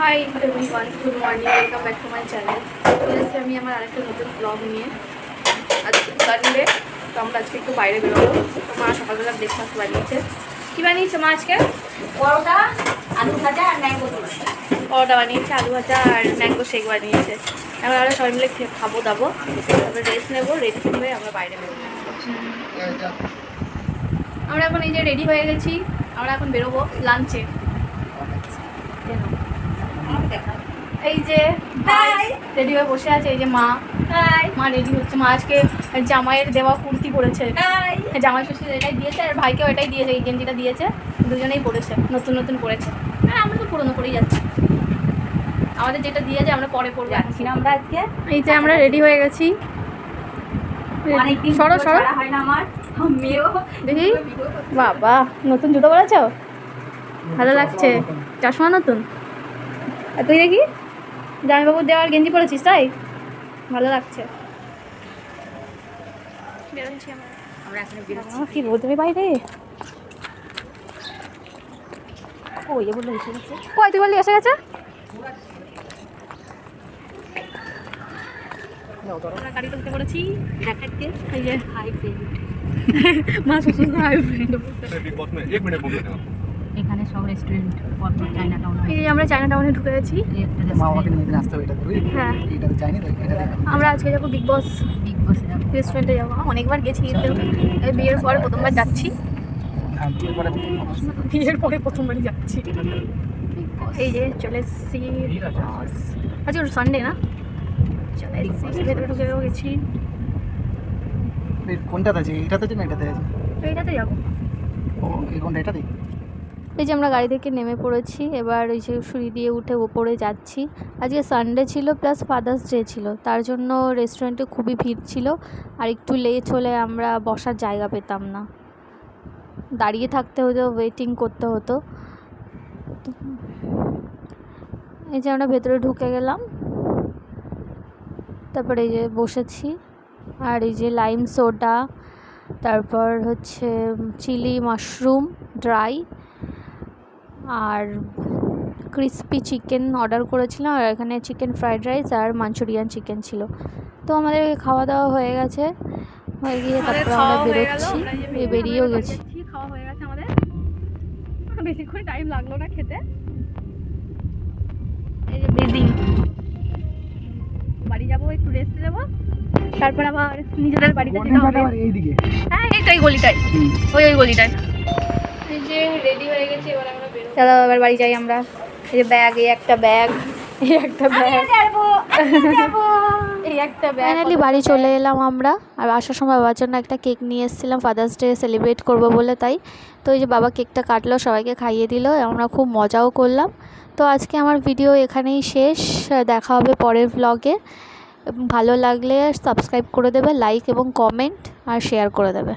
Hi everyone, good morning, welcome back to my channel. এসে আমি আমার আরেকটা নতুন ব্লগ নিয়ে। আজকে সানডে, তো আমরা আজকে একটু বাইরে বেরোবো। তো মা সকালবেলা ব্রেকফাস্ট বানিয়েছে। কী বানিয়েছে মা আজকে? পরোটা, আলু ভাজা আর ম্যাঙ্গো জুস। পরোটা বানিয়েছে, আলু ভাজা আর ম্যাঙ্গো শেক বানিয়েছে। এখন আমরা সবাই মিলে খাবো দাবো, তারপরে রেস্ট নেবো, রেডি হয়ে আমরা বাইরে বেরোবো। আমরা এখন এই যে রেডি হয়ে গেছি, আমরা এখন বেরোবো লাঞ্চে। এই যে রেডি হয়ে বসে আছে, এই যে মা মা রেডি হচ্ছে। মা আজকে জামাইয়ের দেওয়া কুর্তি পরেছে, জামাই শ্বশুর এটাই দিয়েছে আর ভাইকেও এটাই দিয়েছে, এই গেঞ্জিটা দিয়েছে, দুজনেই পরেছে, নতুন নতুন পরেছে। আর আমরা তো পুরোনো করেই যাচ্ছি, আমাদের যেটা দিয়েছে আমরা পরে পরবো। যাচ্ছি না আমরা আজকে। এই যে আমরা রেডি হয়ে গেছি। সরো সরো, হয় না আমার মেয়েও দেখি। বাবা, নতুন জুতো পরেছ, ভালো লাগছে। চশমা নতুন। আর তুই দেখি জামাইবাবুর দেওয়ার গেঞ্জি পরেছিস, তাই ভালো লাগছে। আমরা এখন বেরোচ্ছি। কি রোদের বাইরে। ও এ বললো এসে গেছে। কই তুই বললি এসে গেছে? আমরা গাড়ি তুলতে পড়েছি দেখাতে এই যে হাই ফ্রেন্ড। মা শ্বশুর হাই ফ্রেন্ড। এখানে সব রেস্টুরেন্ট, পরপর চায়না টাউন। এই যে আমরা চায়না টাউনে ঢুকে গেছি। হ্যাঁ, আমরা আজকে যাবো বিগ বস। বিগ বসে যাবো। রেস্টুরেন্টে যাবো, অনেকবার গেছি কিন্তু এই বিয়ের পরে প্রথমবার যাচ্ছি। বিয়ের পরে প্রথমবারই যাচ্ছি। বিগ বস। এই যে চলে এসছি বস। আজকে সানডে না, চলে এসছি, ভেতরে ঢুকে গেছি। কোনটাতে আছে? এটাতে আছে না এটাতে আছে? এইটাতে যাবো। ও এই কোনটা? এটাতে? এই যে আমরা গাড়ি থেকে নেমে পড়েছি, এবার ওই যে সিঁড়ি দিয়ে উঠে ওপরে যাচ্ছি। আজকে সানডে ছিল প্লাস ফাদার্স ডে ছিল, তার জন্য রেস্টুরেন্টে খুবই ভিড় ছিল। আর একটু লেট হলে আমরা বসার জায়গা পেতাম না, দাঁড়িয়ে থাকতে হতো, ওয়েটিং করতে হতো। এই যে আমরা ভেতরে ঢুকে গেলাম, তারপরে এই যে বসেছি। আর এই যে লাইম সোডা, তারপর হচ্ছে চিলি মাশরুম ড্রাই আর ক্রিসপি চিকেন অর্ডার করেছিলাম। আর এখানে চিকেন ফ্রাইড রাইস আর মাঞ্চুরিয়ান চিকেন ছিল। তো আমাদের খাওয়া দাওয়া হয়ে গেছে, হয়ে গিয়ে তারপর আমরা বেরোচ্ছি, বেরিয়েও গেছি। খাওয়া হয়ে গেছে আমাদের, বেশিক্ষণ টাইম লাগলো না খেতে। এই যে বেদিং, বাড়ি যাবো, একটু রেস্ট নেবো, তারপর আবার নিজেদের বাড়িতে যেতে হবে। হ্যাঁ এই তো এই গলিটাই, ওই গলিটায়। এই যে রেডি হয়ে গেছি, এবার আমরা বেরোবো। চলো এবার বাড়ি যাই আমরা। এই যে ব্যাগ, এই একটা ব্যাগ, এই একটা ব্যাগ, এই একটা ব্যাগ। ফাইনালি বাড়ি চলে এলাম আমরা। আর আসার সময় বাবার জন্য একটা কেক নিয়ে এসেছিলাম, ফাদার্স ডে সেলিব্রেট করবো বলে, তাই। তো এই যে বাবা কেকটা কাটলো, সবাইকে খাইয়ে দিল, আমরা খুব মজাও করলাম। তো আজকে আমার ভিডিও এখানেই শেষ, দেখা হবে পরের ভ্লগে। ভালো লাগলে সাবস্ক্রাইব করে দেবে, লাইক এবং কমেন্ট আর শেয়ার করে দেবে।